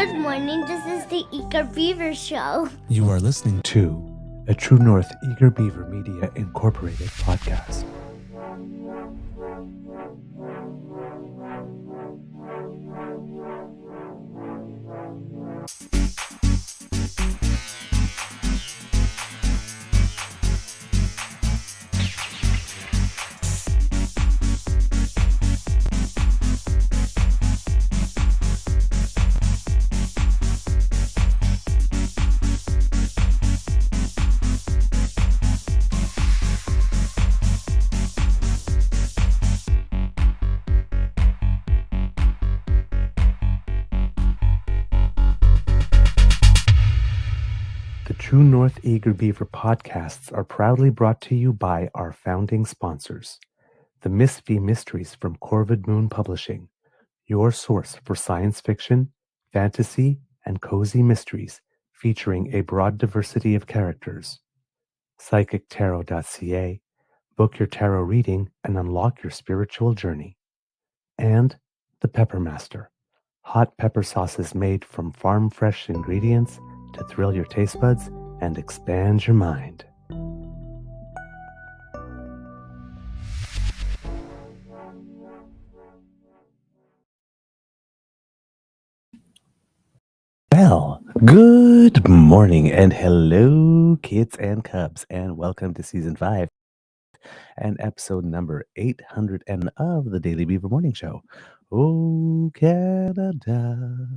Good morning. This is the Eager Beaver Show. You are listening to a True North Eager Beaver Media Incorporated podcast. True North Eager Beaver podcasts are proudly brought to you by our founding sponsors, the Miss V Mysteries from Corvid Moon Publishing, your source for science fiction, fantasy, and cozy mysteries featuring a broad diversity of characters. PsychicTarot.ca, book your tarot reading and unlock your spiritual journey. And the Pepper Master, hot pepper sauces made from farm-fresh ingredients to thrill your taste buds and expand your mind. Well, good morning and hello, kids and cubs, and welcome to Season 5 and episode number 800 of the Daily Beaver Morning Show. Oh, Canada.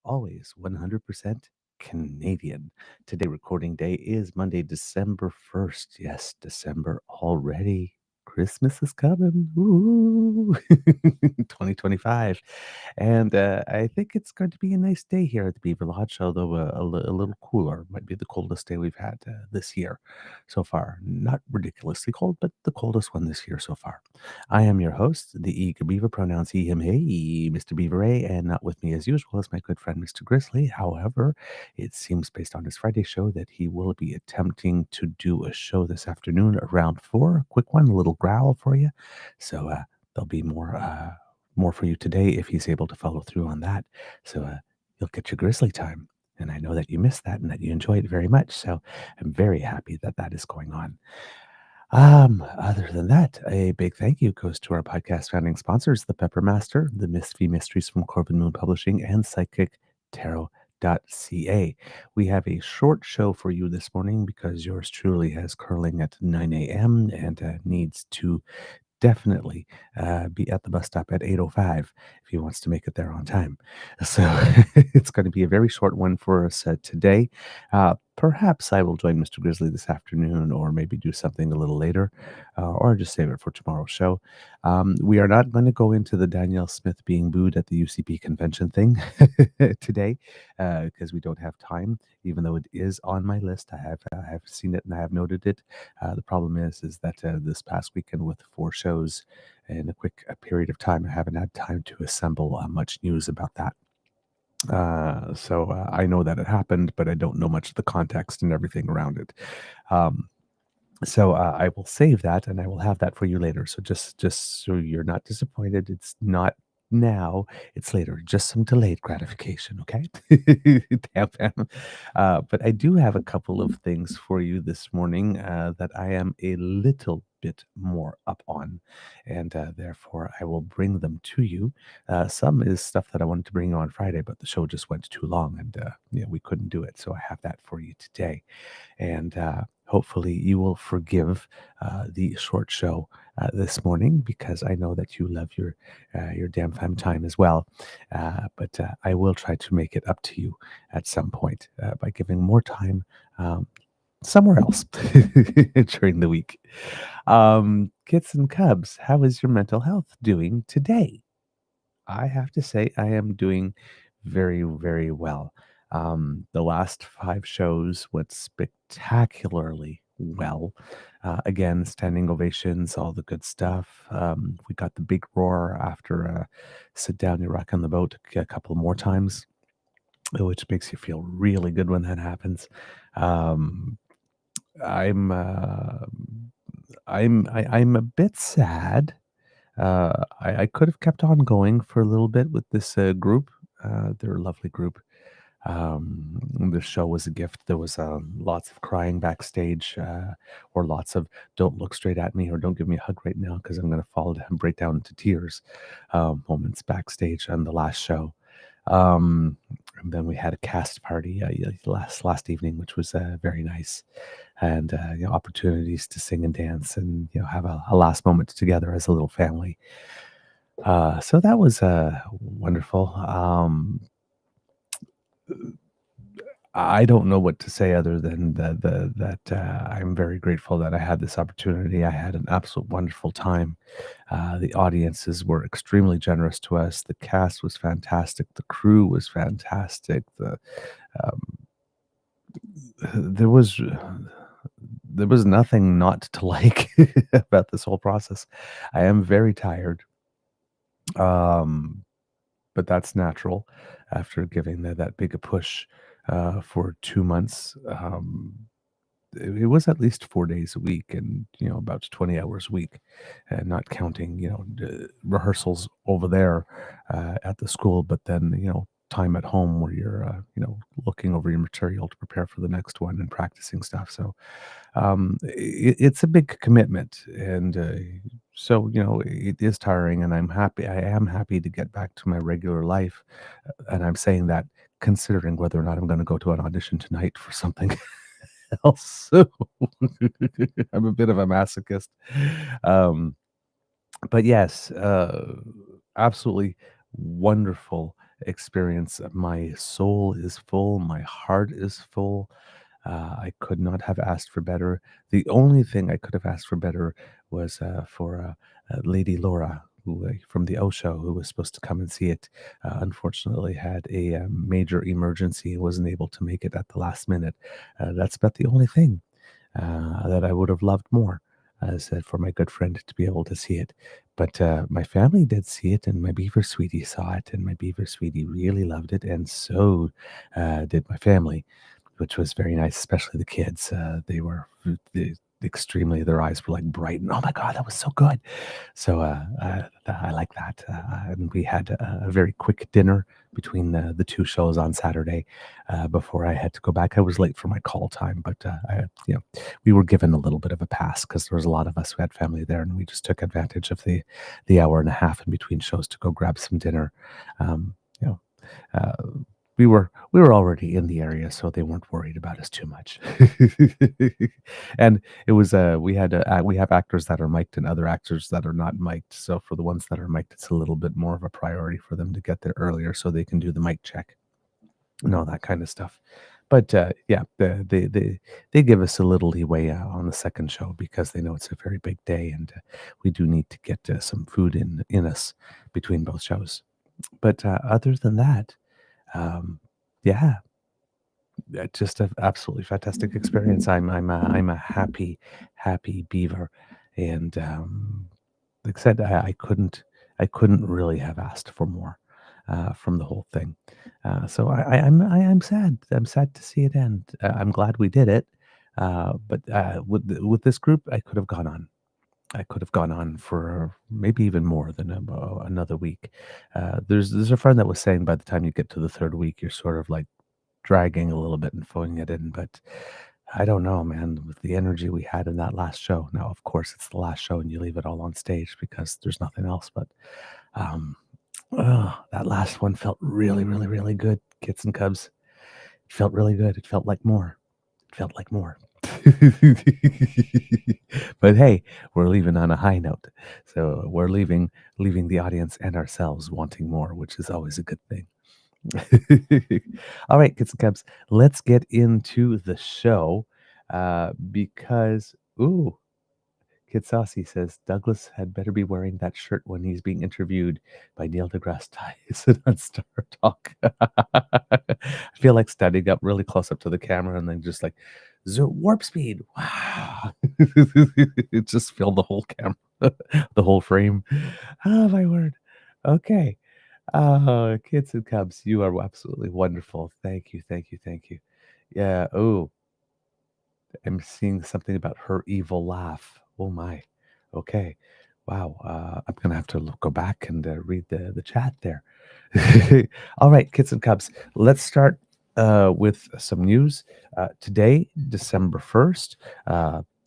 Always 100% Canadian. Today, recording day is Monday, December 1st. Yes, December already. Christmas is coming. Ooh. 2025. And I think it's going to be a nice day here at the Beaver Lodge, although a little cooler. Might be the coldest day we've had this year so far. Not ridiculously cold, but the coldest one this year so far. I am your host, the Eager Beaver, pronouns he, him, hey, Mr. Beaver A, and not with me as usual is my good friend, Mr. Grizzly. However, it seems based on his Friday show that he will be attempting to do a show this afternoon around 4. A quick one, a little growl for you. So there'll be more for you today if he's able to follow through on that. So you'll get your Grizzly time. And I know that you missed that and that you enjoyed it very much. So I'm very happy that that is going on. Other than that, a big thank you goes to our podcast founding sponsors, the Pepper Master, the Miss V Mysteries from Corbin Moon Publishing, and PsychicTarot.ca. We have a short show for you this morning because yours truly has curling at 9 a.m. and needs to definitely be at the bus stop at 8:05 if he wants to make it there on time. So it's going to be a very short one for us today. Perhaps I will join Mr. Grizzly this afternoon, or maybe do something a little later, or just save it for tomorrow's show. We are not going to go into the Danielle Smith being booed at the UCP convention thing today because we don't have time, even though it is on my list. I have seen it and I have noted it. The problem is that this past weekend with 4 shows in a quick period of time, I haven't had time to assemble much news about that. So I know that it happened, but I don't know much of the context and everything around it. So I will save that and I will have that for you later. So just so you're not disappointed, it's not now, it's later. Just some delayed gratification, okay? Damn. But I do have a couple of things for you this morning that I am a little bit more up on, and therefore I will bring them to you. Some is stuff that I wanted to bring you on Friday, but the show just went too long and we couldn't do it. So I have that for you today. And hopefully you will forgive the short show this morning, because I know that you love your damn fam time as well. But I will try to make it up to you at some point by giving more time somewhere else during the week. Kids and cubs, how is your mental health doing today? I have to say I am doing very, very well. The last 5 shows went spectacularly well. Again, standing ovations, all the good stuff. We got the big roar after Sit Down, You Rock on the Boat a couple more times, which makes you feel really good when that happens. I'm I'm a bit sad. I could have kept on going for a little bit with this group They're a lovely group. The show was a gift. There was lots of crying backstage, or lots of "Don't look straight at me" or "Don't give me a hug right now because I'm going to fall down, break down into tears" moments backstage on the last show. Um, and then we had a cast party last evening, which was very nice, and opportunities to sing and dance, and have a last moment together as a little family. So that was wonderful. I don't know what to say other than that I'm very grateful that I had this opportunity. I had an absolute wonderful time. The audiences were extremely generous to us. The cast was fantastic. The crew was fantastic. Um, there was there was nothing not to like about this whole process. I am very tired, um, but that's natural after giving that big a push for 2 months. It was at least 4 days a week and, about 20 hours a week, and not counting, rehearsals over there, at the school, but then, time at home where you're, looking over your material to prepare for the next one and practicing stuff. So, it's a big commitment. And, so, it is tiring, and I am happy to get back to my regular life. And I'm saying that considering whether or not I'm going to go to an audition tonight for something else. So I'm a bit of a masochist. Um, but yes, absolutely wonderful experience. My soul is full, my heart is full. I could not have asked for better. The only thing I could have asked for better was for Lady Laura, who from the O show, who was supposed to come and see it. Unfortunately, had a major emergency and wasn't able to make it at the last minute. That's about the only thing that I would have loved more, as for my good friend to be able to see it. But my family did see it, and my Beaver sweetie saw it, and my Beaver sweetie really loved it, and so did my family, which was very nice, especially the kids. They were extremely, their eyes were like bright, and oh my God, that was so good. So I like that. And we had a very quick dinner between the two shows on Saturday before I had to go back. I was late for my call time, but we were given a little bit of a pass because there was a lot of us who had family there, and we just took advantage of the hour and a half in between shows to go grab some dinner. Um, you know, uh, we were already in the area, so they weren't worried about us too much. And it was we have actors that are mic'd and other actors that are not mic'd. So for the ones that are mic'd, it's a little bit more of a priority for them to get there earlier so they can do the mic check and all that kind of stuff. But yeah, they give us a little leeway on the second show because they know it's a very big day, and we do need to get some food in us between both shows. But other than that, um, yeah, just an absolutely fantastic experience. I'm a happy beaver, and like I said, I couldn't really have asked for more from the whole thing. So I'm sad. I'm sad to see it end. I'm glad we did it, but with this group, I could have gone on. I could have gone on for maybe even more than another week. There's a friend that was saying by the time you get to the third week, you're sort of like dragging a little bit and phoning it in, but I don't know, man, with the energy we had in that last show. Now, of course, it's the last show and you leave it all on stage because there's nothing else, but um, that last one felt really, really, really good, kids and cubs. It felt really good. It felt like more. It felt like more. But hey, we're leaving on a high note. So we're leaving the audience and ourselves wanting more, which is always a good thing. All right, kids and cubs, let's get into the show because, ooh, Kid Saucy says Douglas had better be wearing that shirt when he's being interviewed by Neil deGrasse Tyson on Star Talk. I feel like standing up really close up to the camera and then just like, warp speed. Wow. It just filled the whole camera, the whole frame. Oh, my word. Okay. Kids and cubs, you are absolutely wonderful. Thank you, thank you, thank you. Yeah. Oh, I'm seeing something about her evil laugh. Oh my. Okay. Wow, I'm gonna have to go back and read the chat there. All right, kids and cubs, let's start with some news. Today, December 1st,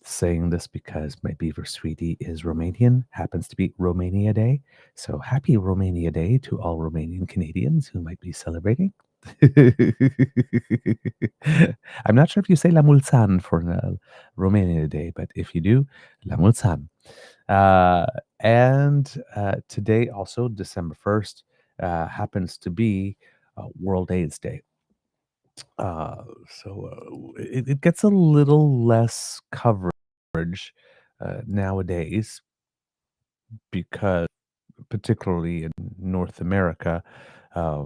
saying this because my beaver sweetie is Romanian, happens to be Romania Day. So happy Romania Day to all Romanian Canadians who might be celebrating. I'm not sure if you say La Mulțan for Romania Day, but if you do, La Mulțan. Uh, and today, also December 1st, happens to be World AIDS Day. So it gets a little less coverage nowadays because, particularly in North America, uh,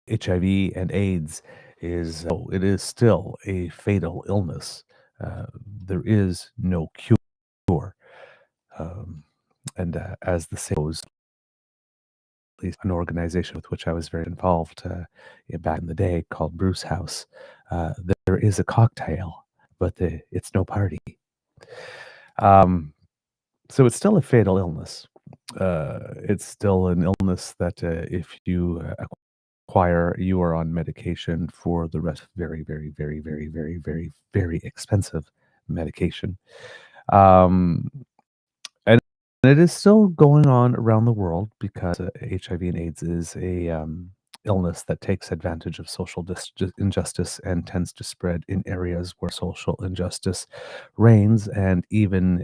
HIV and AIDS it is still a fatal illness. There is no cure. Um, and as the saying goes, at least an organization with which I was very involved back in the day called Bruce House, there is a cocktail, but it's no party. Um, so it's still a fatal illness. It's still an illness that if you acquire, you are on medication for the rest. Very, very, very, very, very, very, very expensive medication. Um, and it is still going on around the world because HIV and AIDS is a illness that takes advantage of social injustice and tends to spread in areas where social injustice reigns, and even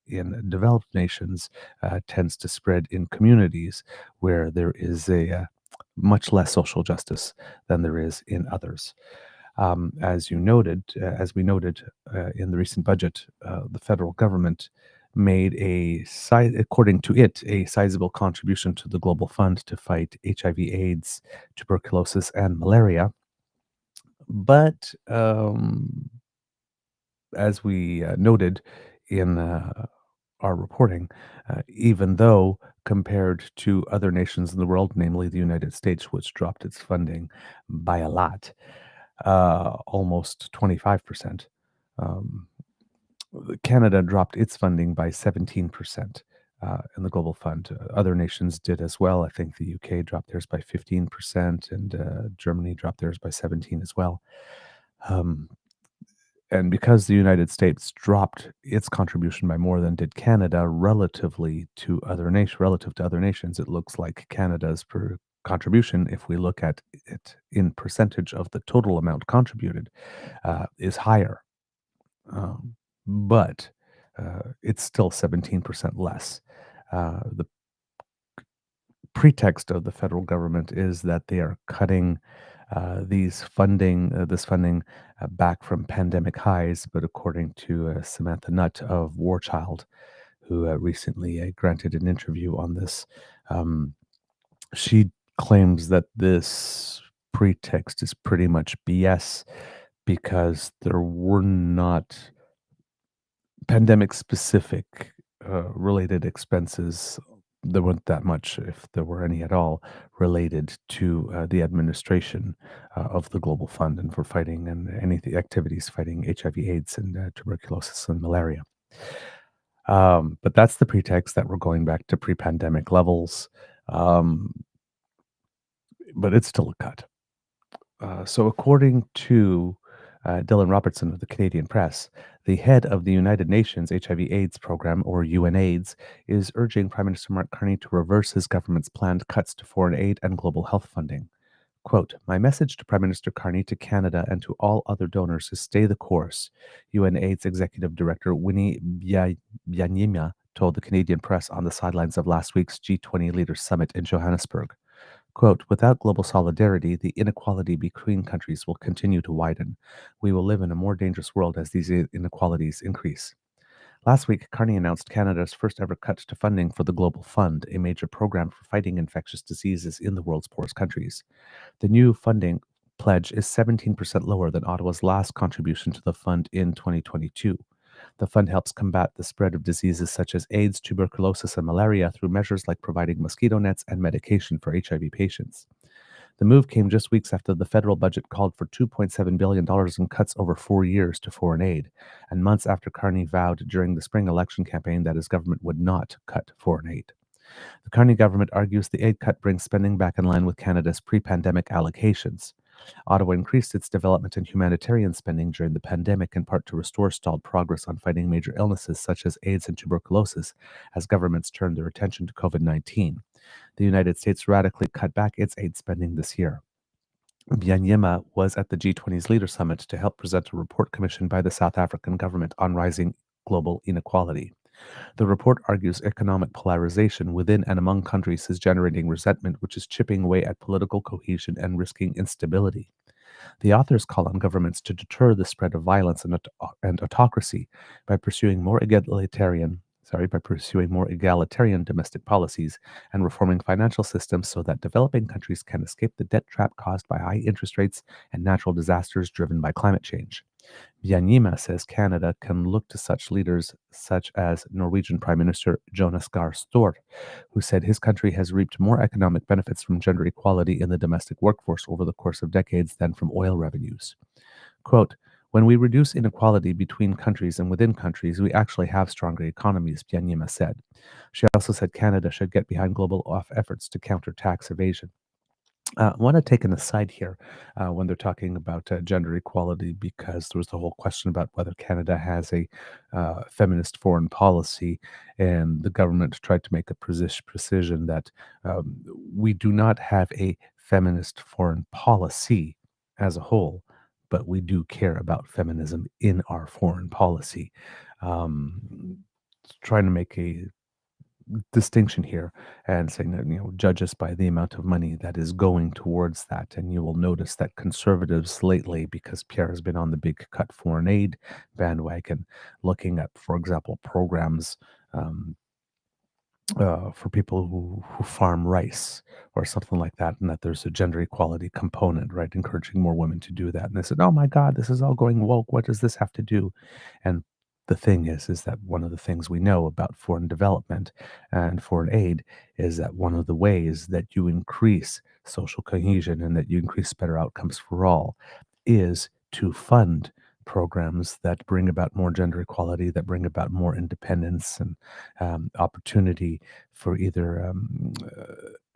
in developed nations, tends to spread in communities where there is a much less social justice than there is in others. As we noted in the recent budget, the federal government made according to it, a sizable contribution to the Global Fund to fight HIV/AIDS, tuberculosis, and malaria. But as we noted in our reporting, even though compared to other nations in the world, namely the United States, which dropped its funding by a lot, almost 25%. Um, Canada dropped its funding by 17% in the Global Fund. Other nations did as well. I think the UK dropped theirs by 15%, and Germany dropped theirs by 17 as well. Um, and because the United States dropped its contribution by more than did Canada relative to other nations, it looks like Canada's contribution, if we look at it in percentage of the total amount contributed, is higher. But it's still 17% less. The pretext of the federal government is that they are cutting this funding back from pandemic highs. But according to Samantha Nutt of War Child, who recently granted an interview on this, um, she claims that this pretext is pretty much BS because there were not pandemic specific related expenses. There weren't that much, if there were any at all, related to the administration of the Global Fund and for fighting and any activities fighting HIV/AIDS and tuberculosis and malaria. But that's the pretext that we're going back to pre-pandemic levels. Um, but it's still a cut. So, according to Dylan Robertson of the Canadian Press, the head of the United Nations HIV/AIDS program, or UNAIDS, is urging Prime Minister Mark Carney to reverse his government's planned cuts to foreign aid and global health funding. Quote, "My message to Prime Minister Carney, to Canada, and to all other donors is stay the course," UNAIDS Executive Director Winnie Byanyima told the Canadian Press on the sidelines of last week's G20 Leaders Summit in Johannesburg. Quote, "Without global solidarity, the inequality between countries will continue to widen. We will live in a more dangerous world as these inequalities increase." Last week, Carney announced Canada's first ever cut to funding for the Global Fund, a major program for fighting infectious diseases in the world's poorest countries. The new funding pledge is 17% lower than Ottawa's last contribution to the fund in 2022. The fund helps combat the spread of diseases such as AIDS, tuberculosis, and malaria through measures like providing mosquito nets and medication for HIV patients. The move came just weeks after the federal budget called for $2.7 billion in cuts over 4 years to foreign aid, and months after Carney vowed during the spring election campaign that his government would not cut foreign aid. The Carney government argues the aid cut brings spending back in line with Canada's pre-pandemic allocations. Ottawa increased its development and humanitarian spending during the pandemic in part to restore stalled progress on fighting major illnesses such as AIDS and tuberculosis as governments turned their attention to COVID-19. The United States radically cut back its aid spending this year. Byanyima was at the G20's Leader Summit to help present a report commissioned by the South African government on rising global inequality. The report argues economic polarization within and among countries is generating resentment, which is chipping away at political cohesion and risking instability. The authors call on governments to deter the spread of violence and autocracy by pursuing more egalitarian domestic policies and reforming financial systems so that developing countries can escape the debt trap caused by high interest rates and natural disasters driven by climate change. Byanyima says Canada can look to such leaders such as Norwegian Prime Minister Jonas Gahr Store, who said his country has reaped more economic benefits from gender equality in the domestic workforce over the course of decades than from oil revenues. Quote, when we reduce inequality between countries and within countries, we actually have stronger economies, Byanyima said. She also said Canada should get behind global efforts to counter tax evasion. I want to take an aside here when they're talking about gender equality because there was the whole question about whether Canada has a feminist foreign policy, and the government tried to make a precision that we do not have a feminist foreign policy as a whole, but we do care about feminism in our foreign policy. Trying to make a distinction here and saying that judge us by the amount of money that is going towards that. And you will notice that conservatives lately, because Pierre has been on the big cut foreign aid bandwagon, looking at, for example, programs for people who farm rice or something like that, and that there's a gender equality component, right? Encouraging more women to do that. And they said, oh my God, this is all going woke. What does this have to do? And the thing is that one of the things we know about foreign development and foreign aid is that one of the ways that you increase social cohesion and that you increase better outcomes for all is to fund programs that bring about more gender equality, that bring about more independence and opportunity for either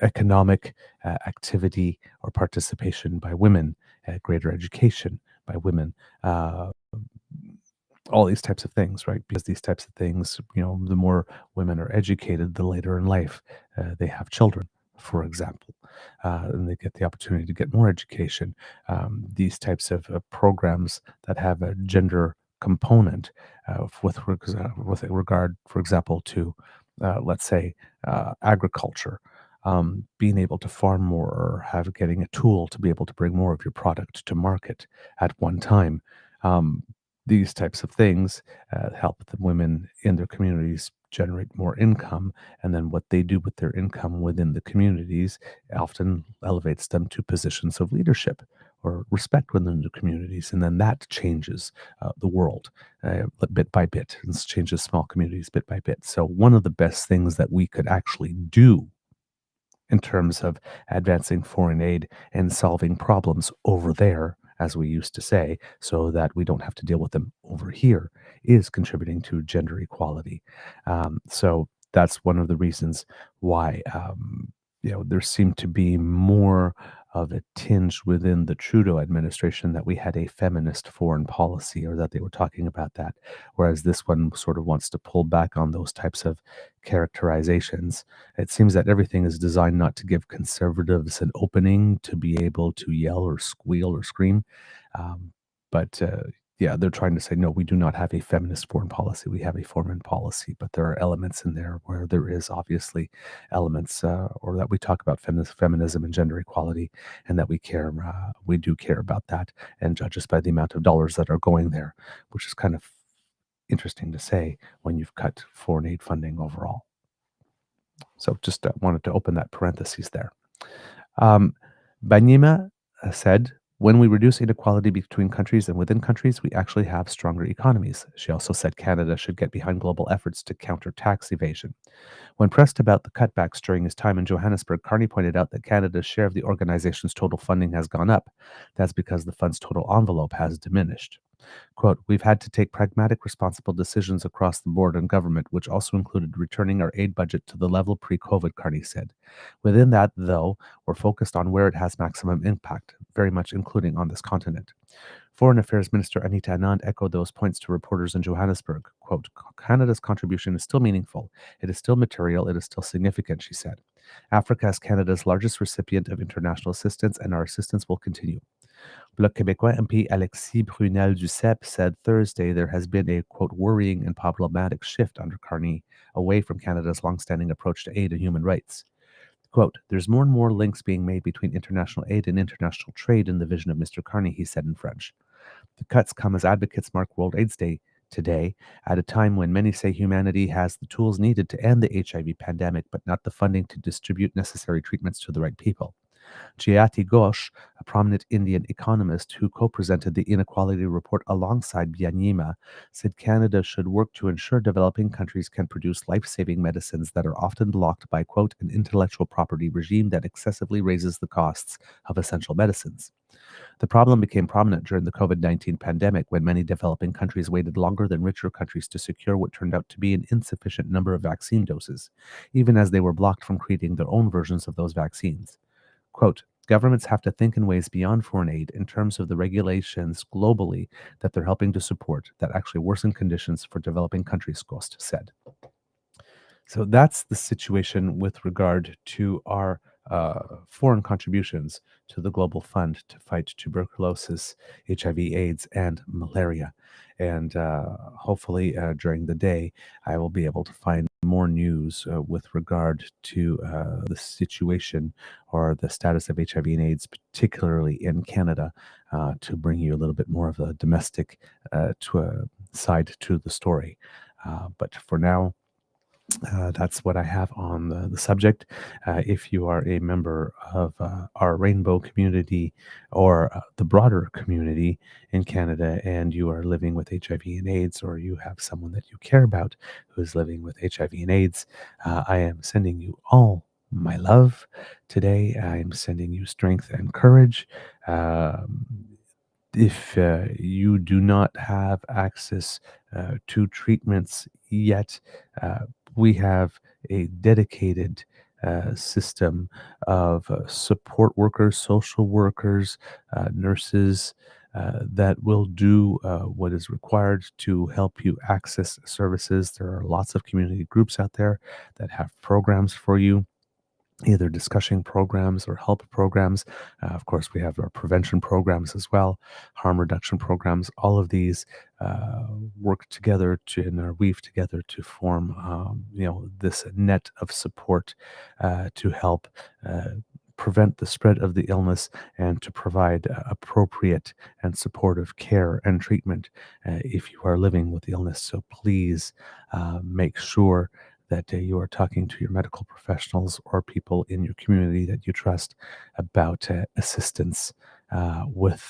economic activity or participation by women, greater education by women, all these types of things, right? Because these types of things, the more women are educated, the later in life they have children, for example, and they get the opportunity to get more education. These types of programs that have a gender component with regard, for example, to, let's say, agriculture. Being able to farm more or getting a tool to be able to bring more of your product to market at one time. These types of things help the women in their communities generate more income, and then what they do with their income within the communities often elevates them to positions of leadership or respect within the communities, and then that changes the world bit by bit, and changes small communities bit by bit. So one of the best things that we could actually do in terms of advancing foreign aid and solving problems over there, as we used to say, so that we don't have to deal with them over here, is contributing to gender equality. So that's one of the reasons why there seemed to be more of a tinge within the Trudeau administration that we had a feminist foreign policy, or that they were talking about that, whereas this one sort of wants to pull back on those types of characterizations. It seems that everything is designed not to give conservatives an opening to be able to yell or squeal or scream. But yeah, they're trying to say, no, we do not have a feminist foreign policy. We have a foreign policy, but there are elements in there where there is obviously elements, or that we talk about feminism and gender equality, and that we do care about that, and judge us by the amount of dollars that are going there, which is kind of interesting to say when you've cut foreign aid funding overall. So just wanted to open that parenthesis there. Banyima said, when we reduce inequality between countries and within countries, we actually have stronger economies. She also said Canada should get behind global efforts to counter tax evasion. When pressed about the cutbacks during his time in Johannesburg, Carney pointed out that Canada's share of the organization's total funding has gone up. That's because the fund's total envelope has diminished. Quote, we've had to take pragmatic, responsible decisions across the board in government, which also included returning our aid budget to the level pre-COVID, Carney said. Within that, though, we're focused on where it has maximum impact, very much including on this continent. Foreign Affairs Minister Anita Anand echoed those points to reporters in Johannesburg. Quote, Canada's contribution is still meaningful. It is still material. It is still significant, she said. Africa is Canada's largest recipient of international assistance, and our assistance will continue. Bloc Québécois MP Alexis Brunel-Duceppe said Thursday there has been a, quote, worrying and problematic shift under Carney away from Canada's longstanding approach to aid and human rights. Quote, there's more and more links being made between international aid and international trade in the vision of Mr. Carney, he said in French. The cuts come as advocates mark World AIDS Day today, at a time when many say humanity has the tools needed to end the HIV pandemic, but not the funding to distribute necessary treatments to the right people. Jayati Ghosh, a prominent Indian economist who co-presented the inequality report alongside Byanyima, said Canada should work to ensure developing countries can produce life-saving medicines that are often blocked by, quote, an intellectual property regime that excessively raises the costs of essential medicines. The problem became prominent during the COVID-19 pandemic when many developing countries waited longer than richer countries to secure what turned out to be an insufficient number of vaccine doses, even as they were blocked from creating their own versions of those vaccines. Quote, governments have to think in ways beyond foreign aid in terms of the regulations globally that they're helping to support that actually worsen conditions for developing countries, Ghost said. So that's the situation with regard to our foreign contributions to the Global Fund to fight tuberculosis, HIV/AIDS, and malaria. And hopefully during the day, I will be able to find more news with regard to the situation or the status of HIV and AIDS, particularly in Canada, to bring you a little bit more of a domestic side to the story. But for now, that's what I have on the subject. If you are a member of our rainbow community or the broader community in Canada and you are living with HIV and AIDS, or you have someone that you care about who is living with HIV and AIDS, I am sending you all my love today. I am sending you strength and courage. If you do not have access to treatments yet, we have a dedicated system of support workers, social workers, nurses that will do what is required to help you access services. There are lots of community groups out there that have programs for you, either discussion programs or help programs. Of course, we have our prevention programs as well, harm reduction programs. All of these work together and are weave together to form, this net of support to help prevent the spread of the illness and to provide appropriate and supportive care and treatment if you are living with the illness. So please make sure that you are talking to your medical professionals or people in your community that you trust about assistance with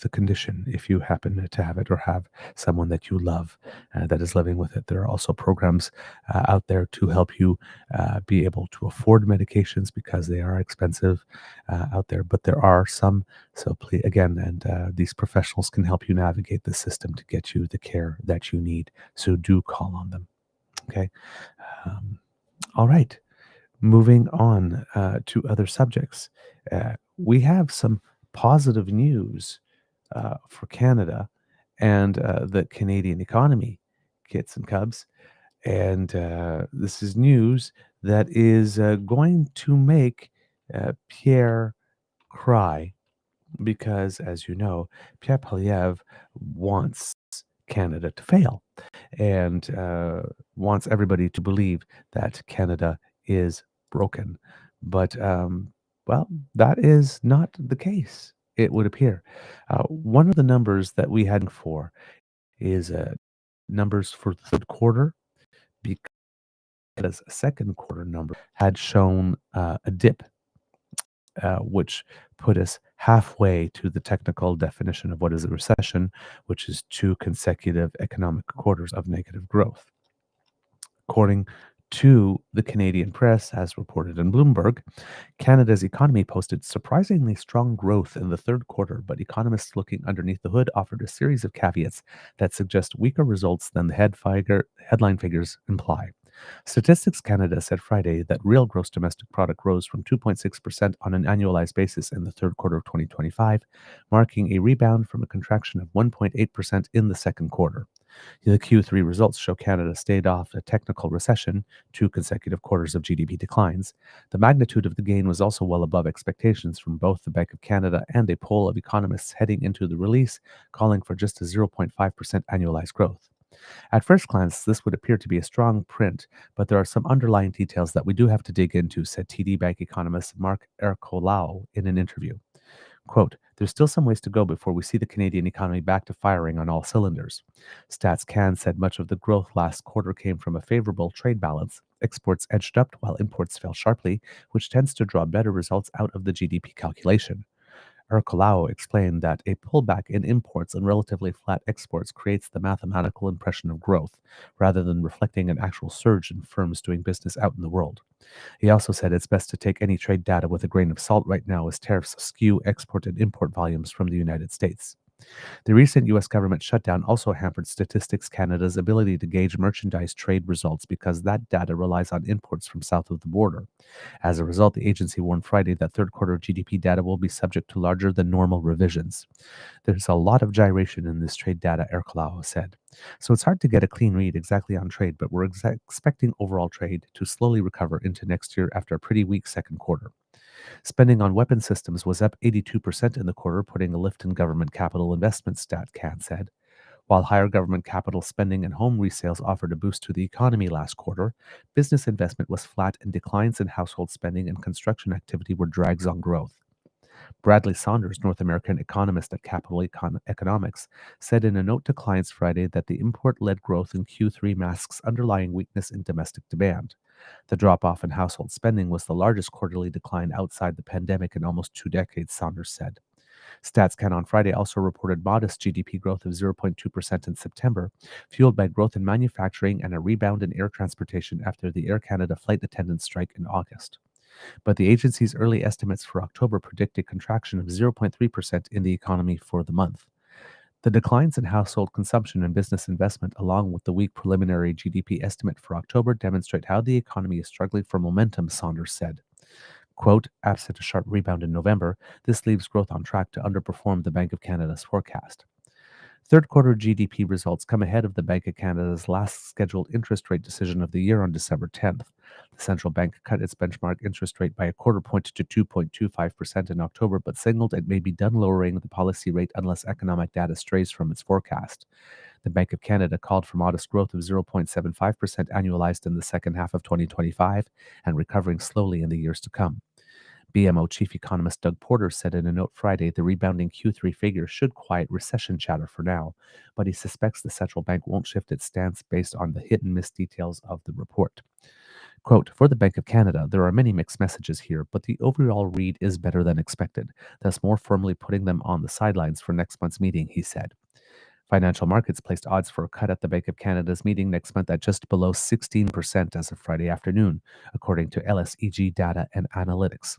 the condition, if you happen to have it or have someone that you love that is living with it. There are also programs out there to help you be able to afford medications because they are expensive out there, but there are some. So please, again, and these professionals can help you navigate the system to get you the care that you need. So do call on them. Okay. All right. Moving on to other subjects. We have some positive news for Canada and the Canadian economy, kits and cubs. And this is news that is going to make Pierre cry because, as you know, Pierre Poilièvre wants Canada to fail and wants everybody to believe that Canada is broken. But, well, that is not the case, it would appear. One of the numbers that we had for is numbers for the third quarter, because second quarter number had shown a dip, which put us halfway to the technical definition of what is a recession, which is 2 consecutive economic quarters of negative growth. According to the Canadian press, as reported in Bloomberg, Canada's economy posted surprisingly strong growth in the third quarter, but economists looking underneath the hood offered a series of caveats that suggest weaker results than the headline figures imply. Statistics Canada said Friday that real gross domestic product rose from 2.6% on an annualized basis in the third quarter of 2025, marking a rebound from a contraction of 1.8% in the second quarter. The Q3 results show Canada stayed off a technical recession, 2 consecutive quarters of GDP declines. The magnitude of the gain was also well above expectations from both the Bank of Canada and a poll of economists heading into the release, calling for just a 0.5% annualized growth. At first glance, this would appear to be a strong print, but there are some underlying details that we do have to dig into, said TD Bank economist Mark Ercolao in an interview. Quote, there's still some ways to go before we see the Canadian economy back to firing on all cylinders. Stats Can said much of the growth last quarter came from a favorable trade balance. Exports edged up while imports fell sharply, which tends to draw better results out of the GDP calculation. Ercolao explained that a pullback in imports and relatively flat exports creates the mathematical impression of growth, rather than reflecting an actual surge in firms doing business out in the world. He also said it's best to take any trade data with a grain of salt right now as tariffs skew export and import volumes from the United States. The recent U.S. government shutdown also hampered Statistics Canada's ability to gauge merchandise trade results because that data relies on imports from south of the border. As a result, the agency warned Friday that third quarter GDP data will be subject to larger than normal revisions. There's a lot of gyration in this trade data, Ercolao said. So it's hard to get a clean read exactly on trade, but we're expecting overall trade to slowly recover into next year after a pretty weak second quarter. Spending on weapon systems was up 82% in the quarter, putting a lift in government capital investment, StatCan said. While higher government capital spending and home resales offered a boost to the economy last quarter, business investment was flat and declines in household spending and construction activity were drags on growth. Bradley Saunders, North American economist at Capital Economics, said in a note to clients Friday that the import-led growth in Q3 masks underlying weakness in domestic demand. The drop-off in household spending was the largest quarterly decline outside the pandemic in almost 2 decades, Saunders said. StatsCan on Friday also reported modest GDP growth of 0.2% in September, fueled by growth in manufacturing and a rebound in air transportation after the Air Canada flight attendant strike in August. But the agency's early estimates for October predict a contraction of 0.3% in the economy for the month. The declines in household consumption and business investment, along with the weak preliminary GDP estimate for October, demonstrate how the economy is struggling for momentum, Saunders said. Quote, absent a sharp rebound in November, this leaves growth on track to underperform the Bank of Canada's forecast. Third quarter GDP results come ahead of the Bank of Canada's last scheduled interest rate decision of the year on December 10th. The central bank cut its benchmark interest rate by a quarter point to 2.25% in October, but signaled it may be done lowering the policy rate unless economic data strays from its forecast. The Bank of Canada called for modest growth of 0.75% annualized in the second half of 2025 and recovering slowly in the years to come. BMO chief economist Doug Porter said in a note Friday the rebounding Q3 figures should quiet recession chatter for now, but he suspects the central bank won't shift its stance based on the hit and miss details of the report. Quote, for the Bank of Canada, there are many mixed messages here, but the overall read is better than expected, thus more firmly putting them on the sidelines for next month's meeting, he said. Financial markets placed odds for a cut at the Bank of Canada's meeting next month at just below 16% as of Friday afternoon, according to LSEG Data and Analytics.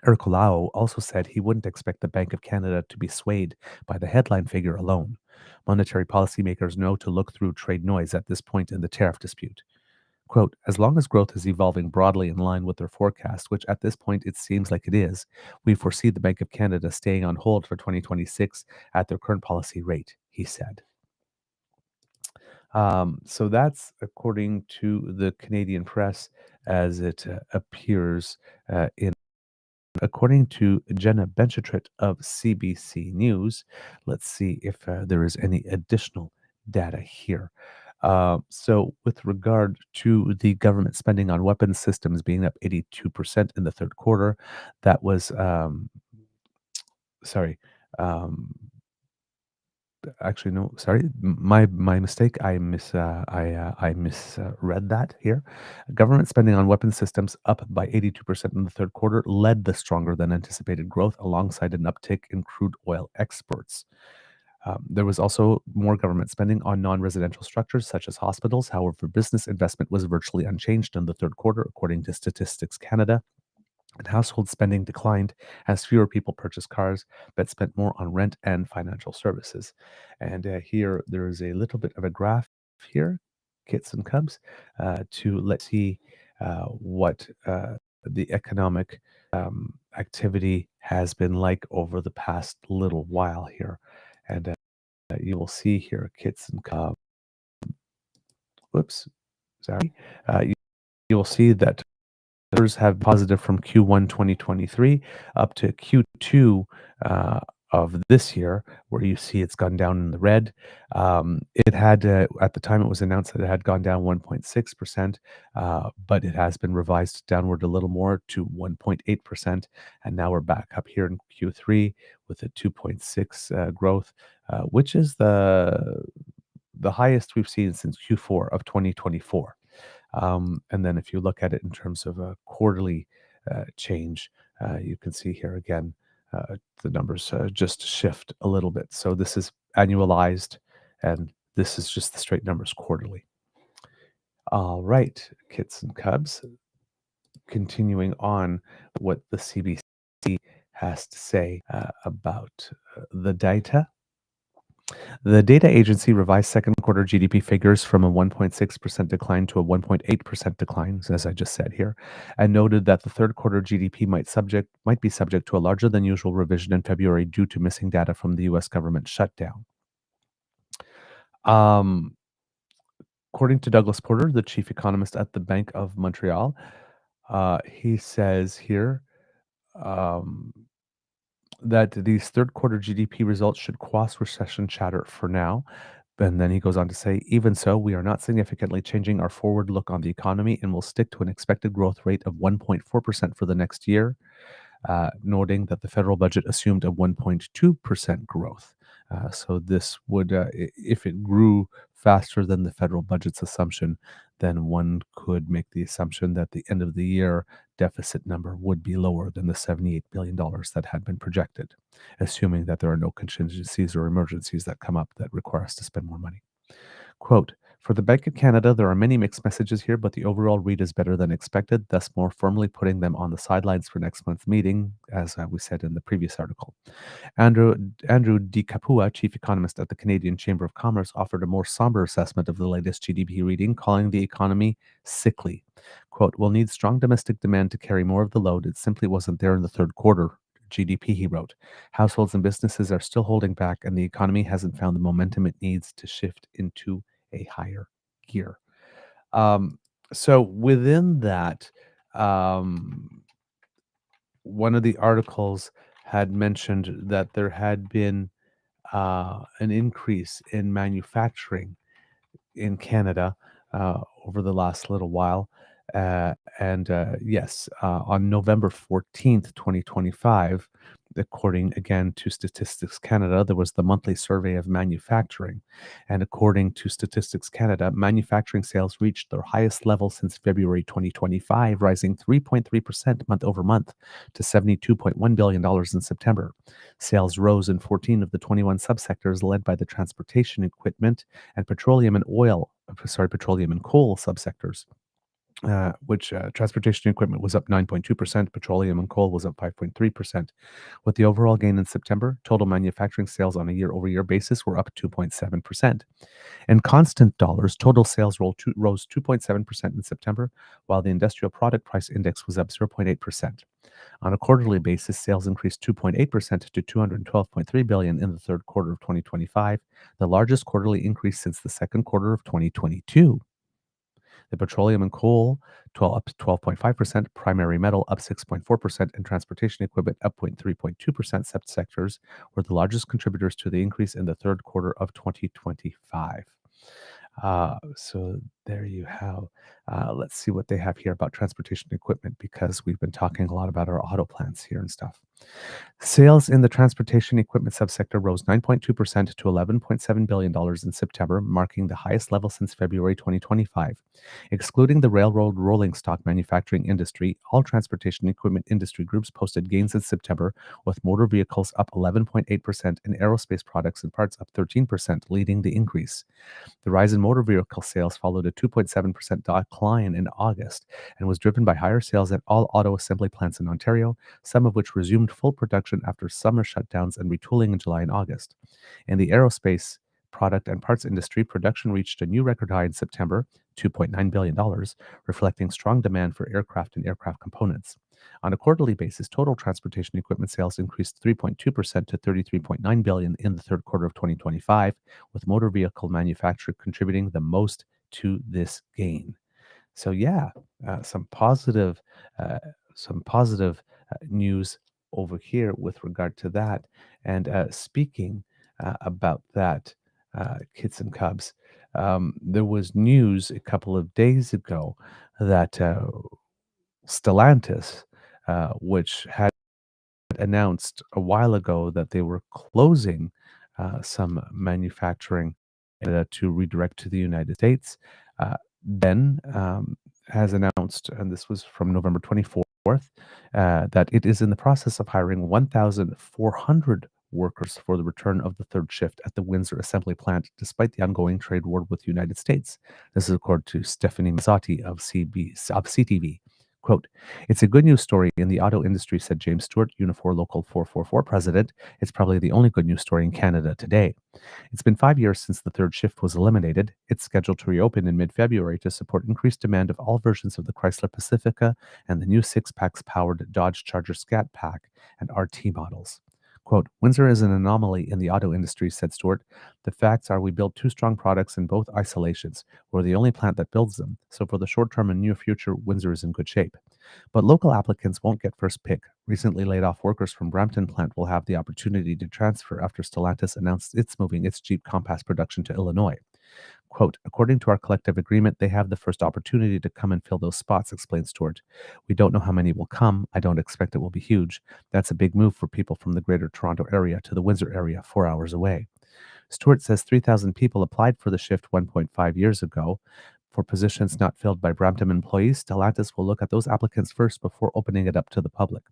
Ercolao also said he wouldn't expect the Bank of Canada to be swayed by the headline figure alone. Monetary policymakers know to look through trade noise at this point in the tariff dispute. Quote, as long as growth is evolving broadly in line with their forecast, which at this point it seems like it is, we foresee the Bank of Canada staying on hold for 2026 at their current policy rate, he said. So that's according to the Canadian press as it appears in. According to Jenna Benchetrit of CBC News, let's see if there is any additional data here. So, with regard to the government spending on weapons systems being up 82% in the third quarter, that was, sorry, um, actually no, sorry, my mistake. I misread that here. Government spending on weapons systems up by 82% in the third quarter led the stronger than anticipated growth alongside an uptick in crude oil exports. There was also more government spending on non-residential structures such as hospitals. However, business investment was virtually unchanged in the third quarter, according to Statistics Canada. And household spending declined as fewer people purchased cars but spent more on rent and financial services. And here there is a little bit of a graph here, kits and cubs, to let's see what the economic activity has been like over the past little while here. And you will see here, kits and cubs. Whoops, sorry. You will see that numbers have positive from Q1 2023 up to Q2 of this year, where you see it's gone down in the red. It had, at the time it was announced that it had gone down 1.6%, but it has been revised downward a little more to 1.8%. And now we're back up here in Q3 with a 2.6 growth, which is the highest we've seen since Q4 of 2024. And then if you look at it in terms of a quarterly change, you can see here again, the numbers just shift a little bit. So this is annualized, and this is just the straight numbers quarterly. All right, kits and cubs. Continuing on what the CBC has to say about the data. The data agency revised second quarter GDP figures from a 1.6% decline to a 1.8% decline, as I just said here, and noted that the third quarter GDP might be subject to a larger than usual revision in February due to missing data from the US government shutdown. According to Douglas Porter, the chief economist at the Bank of Montreal, he says here, that these third quarter GDP results should quash recession chatter for now. And then he goes on to say, even so, we are not significantly changing our forward look on the economy and will stick to an expected growth rate of 1.4% for the next year, noting that the federal budget assumed a 1.2% growth. So this would, if it grew faster than the federal budget's assumption, then one could make the assumption that the end of the year deficit number would be lower than the $78 billion that had been projected, assuming that there are no contingencies or emergencies that come up that require us to spend more money. Quote, for the Bank of Canada, there are many mixed messages here, but the overall read is better than expected, thus more firmly putting them on the sidelines for next month's meeting, as we said in the previous article. Andrew Di Capua, chief economist at the Canadian Chamber of Commerce, offered a more somber assessment of the latest GDP reading, calling the economy sickly. Quote, we'll need strong domestic demand to carry more of the load. It simply wasn't there in the third quarter GDP, he wrote. Households and businesses are still holding back, and the economy hasn't found the momentum it needs to shift into a higher gear. So within that, one of the articles had mentioned that there had been an increase in manufacturing in Canada over the last little while. Yes, on November 14th, 2025, according again to Statistics Canada, there was the monthly survey of manufacturing. And according to Statistics Canada, manufacturing sales reached their highest level since February 2025, rising 3.3% month over month to $72.1 billion in September. Sales rose in 14 of the 21 subsectors, led by the transportation equipment and petroleum and coal subsectors, which transportation equipment was up 9.2%, petroleum and coal was up 5.3%. With the overall gain in September, total manufacturing sales on a year-over-year basis were up 2.7%. In constant dollars, total sales rose 2.7% in September, while the industrial product price index was up 0.8%. On a quarterly basis, sales increased 2.8% to $212.3 billion in the third quarter of 2025, the largest quarterly increase since the second quarter of 2022. The petroleum and coal up 12.5%, primary metal up 6.4%, and transportation equipment up 3.2% subsectors were the largest contributors to the increase in the third quarter of 2025. So there you have. Let's see what they have here about transportation equipment because we've been talking a lot about our auto plants here and stuff. Sales in the transportation equipment subsector rose 9.2% to $11.7 billion in September, marking the highest level since February 2025. Excluding the railroad rolling stock manufacturing industry, all transportation equipment industry groups posted gains in September, with motor vehicles up 11.8% and aerospace products and parts up 13%, leading the increase. The rise in motor vehicle sales followed a 2.7% decline in August and was driven by higher sales at all auto assembly plants in Ontario, some of which resumed full production after summer shutdowns and retooling in July and August. In the aerospace product and parts industry, production reached a new record high in September, $2.9 billion, reflecting strong demand for aircraft and aircraft components. On a quarterly basis, total transportation equipment sales increased 3.2% to $33.9 billion in the third quarter of 2025, with motor vehicle manufacturer contributing the most to this gain. So yeah, some positive, uh, news over here with regard to that. And speaking about that, kids and cubs, there was news a couple of days ago that Stellantis, which had announced a while ago that they were closing some manufacturing to redirect to the United States, then has announced, and this was from November 24th, that it is in the process of hiring 1,400 workers for the return of the third shift at the Windsor assembly plant, despite the ongoing trade war with the United States. This is according to Stephanie Mazzotti of CTV. Quote, "It's a good news story in the auto industry," said James Stewart, Unifor Local 444 president. "It's probably the only good news story in Canada today. It's been 5 years since the third shift was eliminated. It's scheduled to reopen in mid-February to support increased demand of all versions of the Chrysler Pacifica and the new six-packs powered Dodge Charger Scat Pack and RT models." Quote, "Windsor is an anomaly in the auto industry," said Stewart. "The facts are we build two strong products in both isolations. We're the only plant that builds them. So for the short term and near future, Windsor is in good shape. But local applicants won't get first pick. Recently laid off workers from Brampton plant will have the opportunity to transfer after Stellantis announced it's moving its Jeep Compass production to Illinois. Quote, "According to our collective agreement, they have the first opportunity to come and fill those spots," explained Stewart. "We don't know how many will come. I don't expect it will be huge. That's a big move for people from the greater Toronto area to the Windsor area, 4 hours away." Stewart says 3,000 people applied for the shift 1.5 years ago. For positions not filled by Brampton employees, Stellantis will look at those applicants first before opening it up to the public.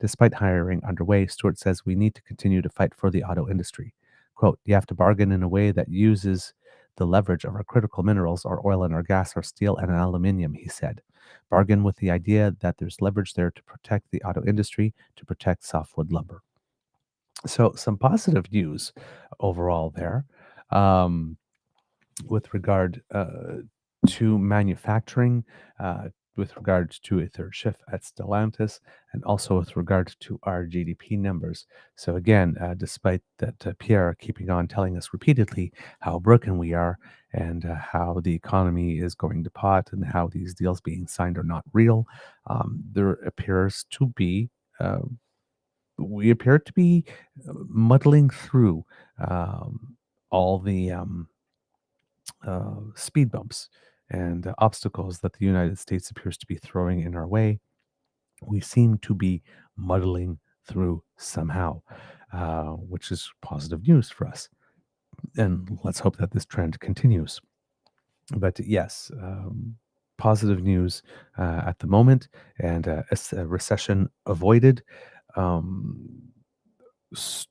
Despite hiring underway, Stewart says we need to continue to fight for the auto industry. Quote, "You have to bargain in a way that uses the leverage of our critical minerals, our oil and our gas, our steel and aluminium," he said. "Bargain with the idea that there's leverage there to protect the auto industry, to protect softwood lumber." So some positive news overall there. Um, with regard to manufacturing, with regard to a third shift at Stellantis, and also with regard to our GDP numbers. So again, despite that Pierre keeping on telling us repeatedly how broken we are and how the economy is going to pot and how these deals being signed are not real, there appears to be uh, we appear to be muddling through all the speed bumps and obstacles that the United States appears to be throwing in our way. We seem to be muddling through somehow, which is positive news for us. And let's hope that this trend continues. But yes, positive news at the moment, and a recession avoided. Um, s-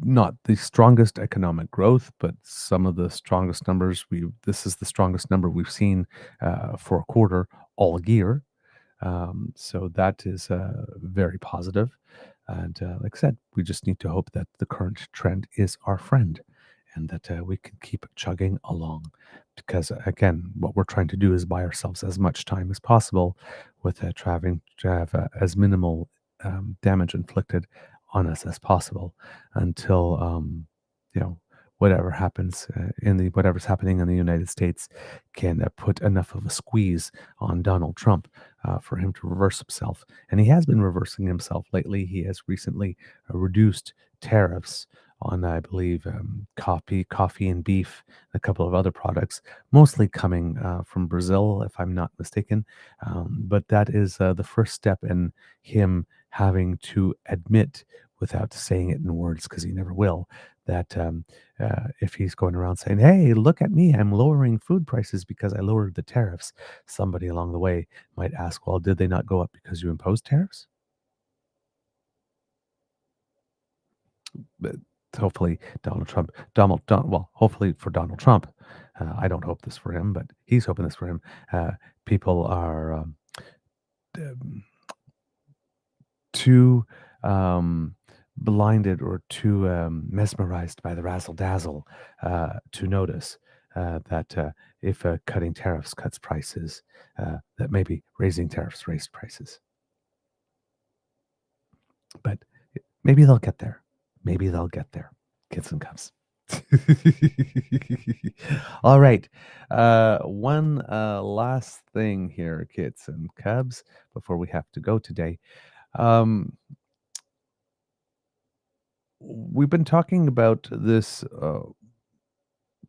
Not the strongest economic growth, but some of the strongest numbers. This is the strongest number we've seen for a quarter all year. So that is very positive. And like I said, we just need to hope that the current trend is our friend and that we can keep chugging along. Because again, what we're trying to do is buy ourselves as much time as possible with trying to have as minimal damage inflicted on us as possible until, you know, whatever happens whatever's happening in the United States can put enough of a squeeze on Donald Trump for him to reverse himself. And he has been reversing himself lately. He has recently reduced tariffs on, I believe, coffee and beef, a couple of other products, mostly coming from Brazil, if I'm not mistaken. But that is the first step in him having to admit, without saying it in words, because he never will, that if he's going around saying, "Hey, look at me, I'm lowering food prices because I lowered the tariffs," somebody along the way might ask, "Well, did they not go up because you imposed tariffs?" But hopefully hopefully for Donald Trump, I don't hope this for him, but he's hoping this for him. People are um, too um, blinded or too mesmerized by the razzle dazzle to notice that if cutting tariffs cuts prices, that maybe raising tariffs raised prices. But maybe they'll get there. Maybe they'll get there. Kids and cubs. All right. One last thing here, kids and cubs, before we have to go today. Um, we've been talking about this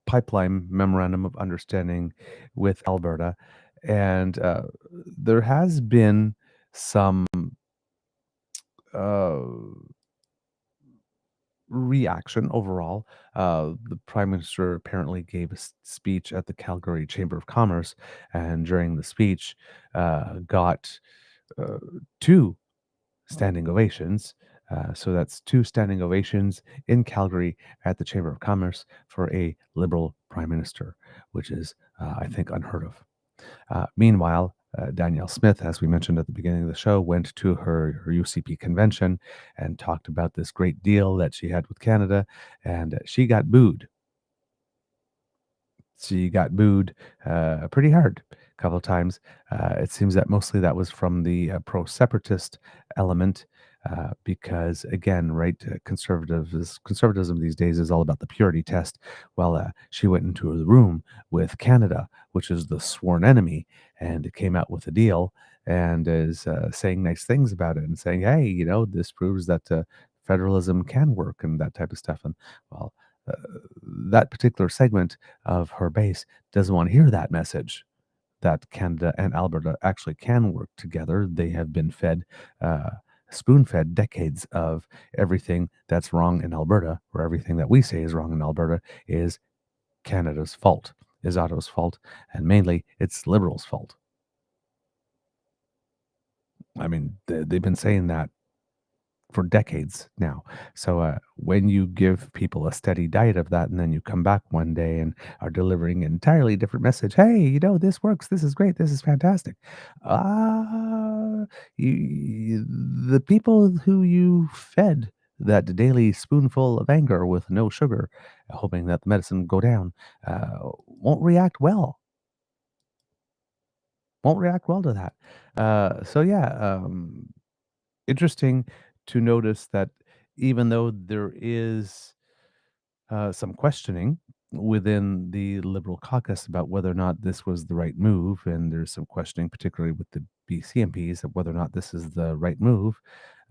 pipeline memorandum of understanding with Alberta, and there has been some uh, reaction overall. The Prime Minister apparently gave a speech at the Calgary Chamber of Commerce, and during the speech, got uh, two standing ovations. So that's two standing ovations in Calgary at the Chamber of Commerce for a Liberal Prime Minister, which is, I think, unheard of. Meanwhile, Danielle Smith, as we mentioned at the beginning of the show, went to her UCP convention and talked about this great deal that she had with Canada, and she got booed. She got booed pretty hard a couple of times. It seems that mostly that was from the pro-separatist element, because again, right, conservatism these days is all about the purity test. Well, she went into the room with Canada, which is the sworn enemy, and it came out with a deal and is saying nice things about it and saying, "Hey, this proves that federalism can work," and that type of stuff. And well, uh, that particular segment of her base doesn't want to hear that message that Canada and Alberta actually can work together. They have been fed, uh, spoon fed decades of everything that's wrong in Alberta, or everything that we say is wrong in Alberta is Canada's fault, is Ottawa's fault, and mainly it's Liberals' fault. I mean, they've been saying that for decades now. So when you give people a steady diet of that, and then you come back one day and are delivering an entirely different message, hey, this works, this is great, this is fantastic. Uh, the people who you fed that daily spoonful of anger with no sugar, hoping that the medicine go down, won't react well. Won't react well to that. So yeah, interesting to notice that even though there is some questioning within the Liberal caucus about whether or not this was the right move, and there's some questioning, particularly with the BC MPs, of whether or not this is the right move.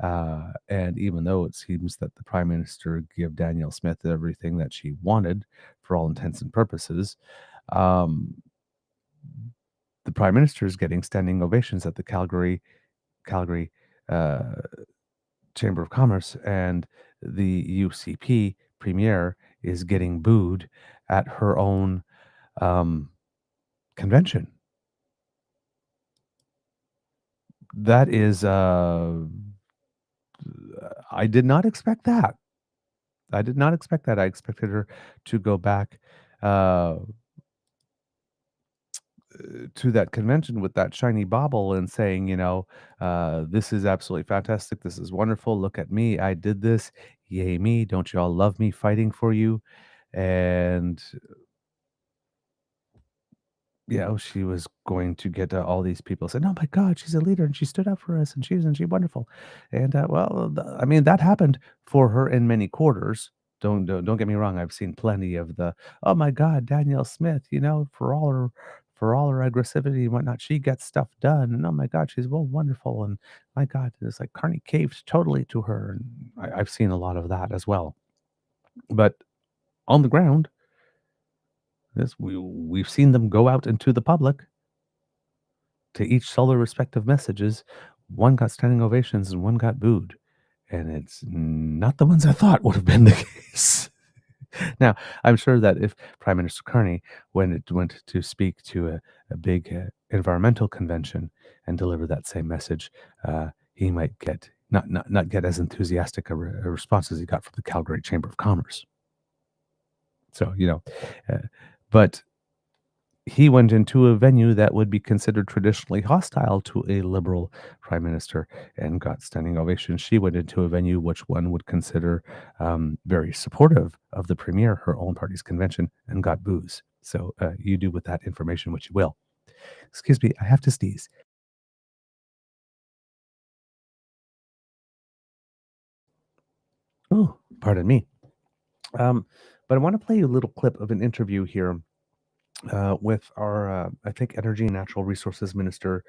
And even though it seems that the Prime Minister gave Danielle Smith everything that she wanted for all intents and purposes, um, the Prime Minister is getting standing ovations at the Calgary uh, Chamber of Commerce, and the UCP premier is getting booed at her own um, convention. That is, I did not expect that. I did not expect that. I expected her to go back uh, to that convention with that shiny bauble and saying, this is absolutely fantastic. This is wonderful. Look at me. I did this. Yay, me. Don't you all love me fighting for you? And she was going to get all these people saying, "Oh my God, she's a leader and she stood up for us and she wonderful." And I mean, that happened for her in many quarters. Don't get me wrong. I've seen plenty of the, "Oh my God, Danielle Smith, for all her aggressivity and whatnot, she gets stuff done. And oh my God, she's well wonderful. And my God, it's like Carney caved totally to her." And I've seen a lot of that as well. But on the ground, we've seen them go out into the public to each sell their respective messages. One got standing ovations and one got booed. And it's not the ones I thought would have been the case. Now, I'm sure that if Prime Minister Carney went to speak to a big environmental convention and deliver that same message, he might get not get as enthusiastic a response as he got from the Calgary Chamber of Commerce. So, but he went into a venue that would be considered traditionally hostile to a liberal prime minister and got standing ovation. She went into a venue which one would consider very supportive of the premier, her own party's convention, and got boos. So you do with that information what you will. Excuse me, I have to sneeze. Oh, pardon me. But I want to play you a little clip of an interview here with our, I think, Energy and Natural Resources Minister,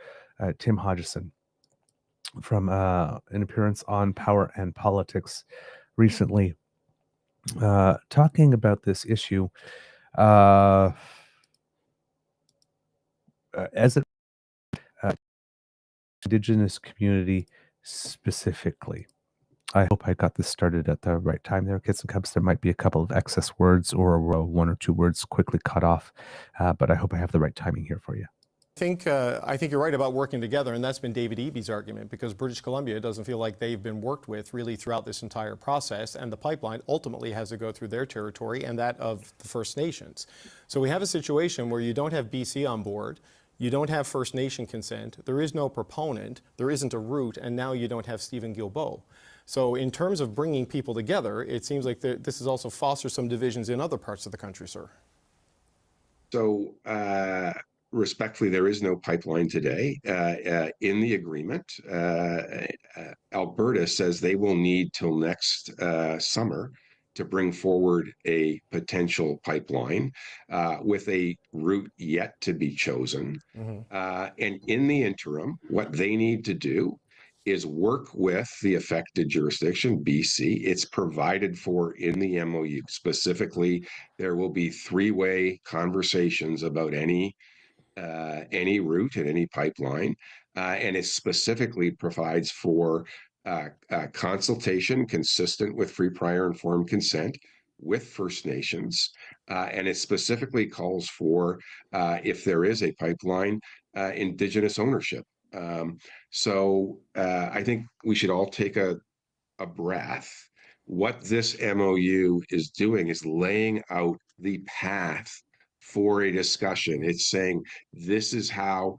Tim Hodgson, from an appearance on Power and Politics recently, talking about this issue as an Indigenous community specifically. I hope I got this started at the right time there, kids and cubs. There might be a couple of excess words or one or two words quickly cut off, but I hope I have the right timing here for you. I think you're right about working together, and that's been David Eby's argument, because British Columbia doesn't feel like they've been worked with really throughout this entire process, and the pipeline ultimately has to go through their territory and that of the First Nations. So we have a situation where you don't have BC on board, you don't have First Nation consent, there is no proponent, there isn't a route, and now you don't have Stephen Guilbeault. So in terms of bringing people together, it seems like this has also fostered some divisions in other parts of the country, sir. So respectfully, there is no pipeline today. In the agreement, Alberta says they will need till next summer to bring forward a potential pipeline with a route yet to be chosen. And in the interim, what they need to do is work with the affected jurisdiction, BC. It's provided for in the MOU. Specifically, there will be three-way conversations about any route and any pipeline, and it specifically provides for consultation consistent with free, prior, informed consent with First Nations, and it specifically calls for, if there is a pipeline, Indigenous ownership. So I think we should all take a breath. What this MOU is doing is laying out the path for a discussion. It's saying this is how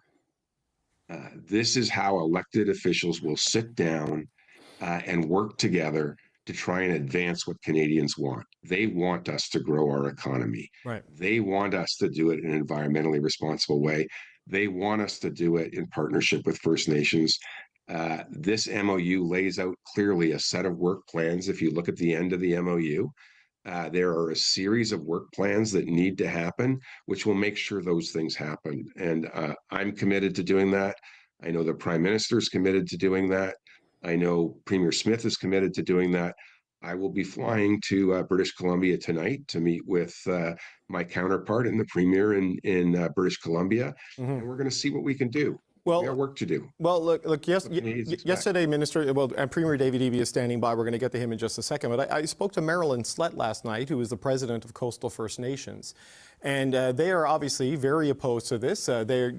elected officials will sit down and work together to try and advance what Canadians want. They want us to grow our economy. Right. They want us to do it in an environmentally responsible way. They want us to do it in partnership with First Nations. This MOU lays out clearly a set of work plans. If you look at the end of the MOU, there are a series of work plans that need to happen, which will make sure those things happen. And I'm committed to doing that. I know the Prime Minister is committed to doing that. I know Premier Smith is committed to doing that. I will be flying to British Columbia tonight to meet with my counterpart and the Premier in British Columbia, and we're going to see what we can do. Well, we have work to do. Well, look. Yesterday, Minister, and Premier David Eby is standing by. We're going to get to him in just a second. But I spoke to Marilyn Slett last night, who is the president of Coastal First Nations, and they are obviously very opposed to this. Their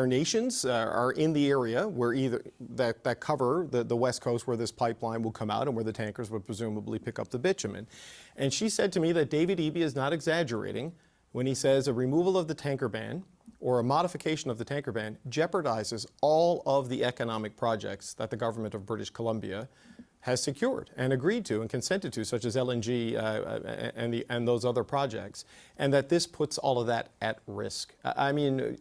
nations are in the area where either that cover the west coast, where this pipeline will come out and where the tankers would presumably pick up the bitumen. And she said to me that David Eby is not exaggerating when he says a removal of the tanker ban or a modification of the tanker ban jeopardizes all of the economic projects that the government of British Columbia has secured and agreed to and consented to, such as LNG and those other projects, and that this puts all of that at risk. I mean,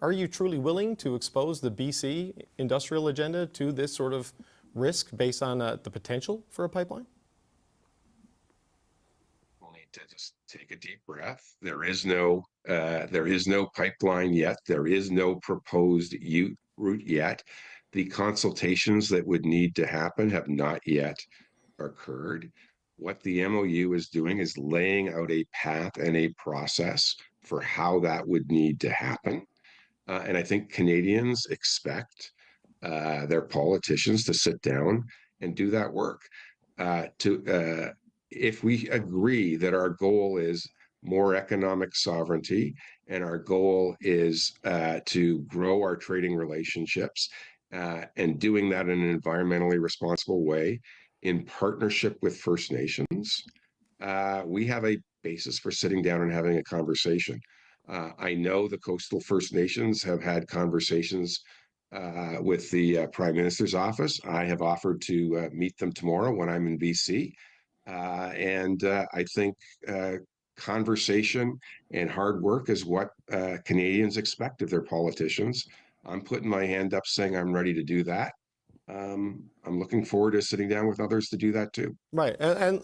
are you truly willing to expose the BC industrial agenda to this sort of risk based on the potential for a pipeline? We'll need to just take a deep breath. There is no pipeline yet. There is no proposed route yet. The consultations that would need to happen have not yet occurred. What the MOU is doing is laying out a path and a process for how that would need to happen. And I think Canadians expect their politicians to sit down and do that work. If we agree that our goal is more economic sovereignty and our goal is to grow our trading relationships and doing that in an environmentally responsible way in partnership with First Nations, we have a basis for sitting down and having a conversation. I know the coastal First Nations have had conversations with the Prime Minister's office. I have offered to meet them tomorrow when I'm in BC. I think conversation and hard work is what Canadians expect of their politicians. I'm putting my hand up saying I'm ready to do that. I'm looking forward to sitting down with others to do that too. Right, and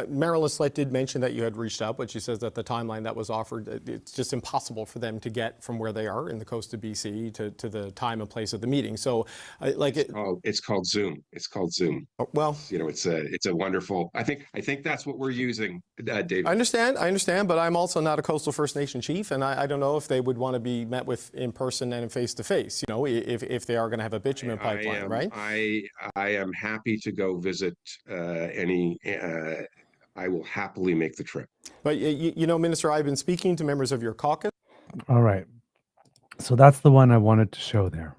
Marilyn Slett did mention that you had reached out, but she says that the timeline that was offered, it's just impossible for them to get from where they are in the coast of BC to the time and place of the meeting. So, it's called Zoom. It's called Zoom. Well, it's a wonderful. I think that's what we're using, David. I understand, but I'm also not a coastal First Nation chief, and I don't know if they would want to be met with in person and face to face. You know, if they are going to have a bitumen pipeline, right? I am happy to go visit I will happily make the trip. But you know, Minister, I've been speaking to members of your caucus. All right. So that's the one I wanted to show there.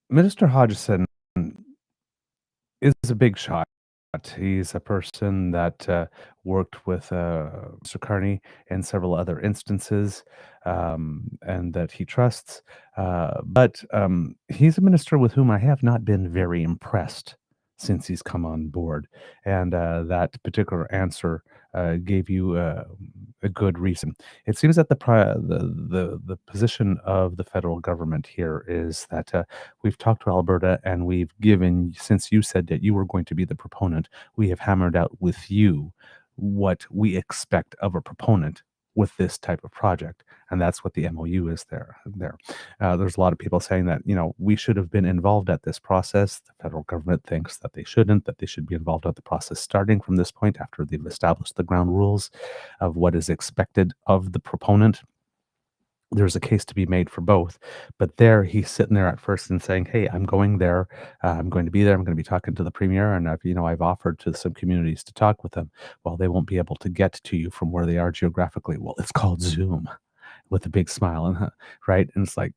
Minister Hodgson is a big shot. He's a person that worked with Mr. Carney in several other instances and that he trusts. But he's a minister with whom I have not been very impressed since he's come on board. And that particular answer gave you a good reason. It seems that the position of the federal government here is that we've talked to Alberta and we've given, since you said that you were going to be the proponent, we have hammered out with you what we expect of a proponent with this type of project, and that's what the MOU is there. There's a lot of people saying that, you know, we should have been involved at this process. The federal government thinks that they shouldn't, that they should be involved at the process starting from this point after they've established the ground rules of what is expected of the proponent. There's a case to be made for both, but there he's sitting there at first and saying, hey, I'm going there, I'm going to be there, I'm going to be talking to the premier, and I've offered to some communities to talk with them. Well, they won't be able to get to you from where they are geographically. Well, it's called Zoom, with a big smile, and right? And it's like,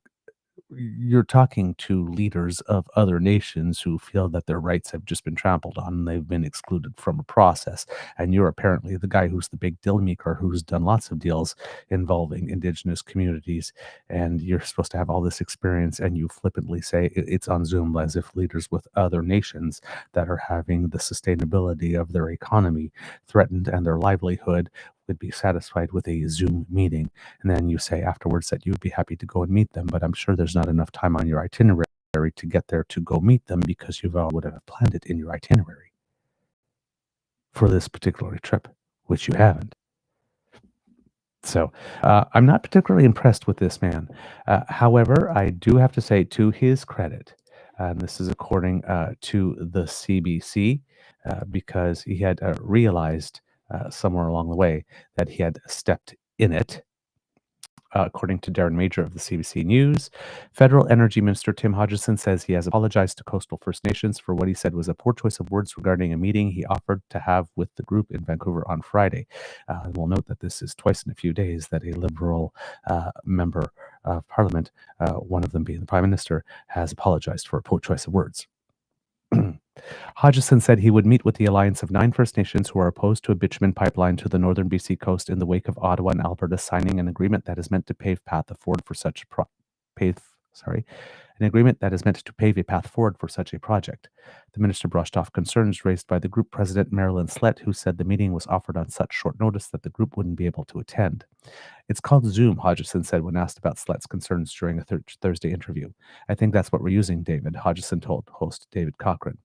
you're talking to leaders of other nations who feel that their rights have just been trampled on and they've been excluded from a process. And you're apparently the guy who's the big deal maker, who's done lots of deals involving Indigenous communities. And you're supposed to have all this experience, and you flippantly say it's on Zoom, as if leaders with other nations that are having the sustainability of their economy threatened and their livelihood would be satisfied with a Zoom meeting. And then you say afterwards that you'd be happy to go and meet them, but I'm sure there's not enough time on your itinerary to get there to go meet them, because you would have planned it in your itinerary for this particular trip, which you haven't. So I'm not particularly impressed with this man. However, I do have to say, to his credit, and this is according to the CBC, because he had realized somewhere along the way that he had stepped in it. According to Darren Major of the CBC News, Federal Energy Minister Tim Hodgson says he has apologized to coastal First Nations for what he said was a poor choice of words regarding a meeting he offered to have with the group in Vancouver on Friday. We'll note that this is twice in a few days that a Liberal member of Parliament, one of them being the Prime Minister, has apologized for a poor choice of words. Hodgson said he would meet with the alliance of 9 First Nations who are opposed to a bitumen pipeline to the northern BC coast in the wake of Ottawa and Alberta signing an agreement that is meant to pave a path forward for such a project. The minister brushed off concerns raised by the group president, Marilyn Slett, who said the meeting was offered on such short notice that the group wouldn't be able to attend. It's called Zoom, Hodgson said when asked about Slet's concerns during a Thursday interview. I think that's what we're using, David, Hodgson told host David Cochran.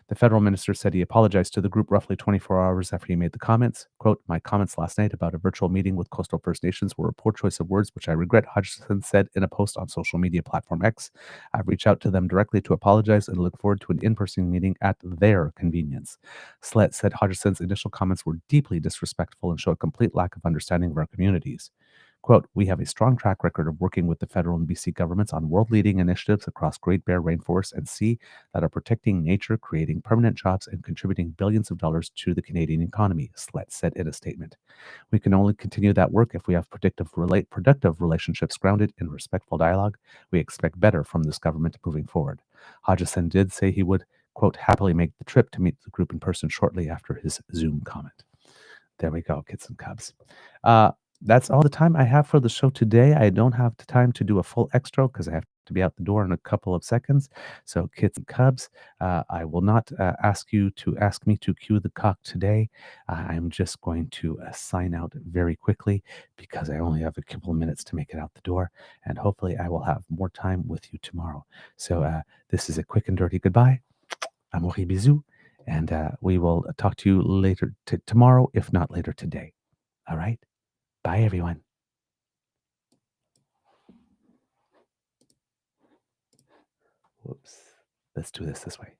The federal minister said he apologized to the group roughly 24 hours after he made the comments. Quote, my comments last night about a virtual meeting with coastal First Nations were a poor choice of words, which I regret, Hodgson said in a post on social media platform X. I've reached out to them directly to apologize and look forward to an in-person meeting at their convenience. Slet said Hodgson's initial comments were deeply disrespectful and show a complete lack of understanding of our communities. Quote, we have a strong track record of working with the federal and BC governments on world-leading initiatives across Great Bear Rainforest and Sea that are protecting nature, creating permanent jobs, and contributing billions of dollars to the Canadian economy, Slet said in a statement. We can only continue that work if we have productive relationships grounded in respectful dialogue. We expect better from this government moving forward. Hodgson did say he would, quote, happily make the trip to meet the group in person shortly after his Zoom comment. There we go, kids and cubs. That's all the time I have for the show today. I don't have the time to do a full extra because I have to be out the door in a couple of seconds. So, kids and cubs, I will not ask you to ask me to cue the cock today. I'm just going to sign out very quickly because I only have a couple of minutes to make it out the door. And hopefully, I will have more time with you tomorrow. So, this is a quick and dirty goodbye. Amour et bisous. And we will talk to you later tomorrow, if not later today. All right? Bye, everyone. Whoops. Let's do this way.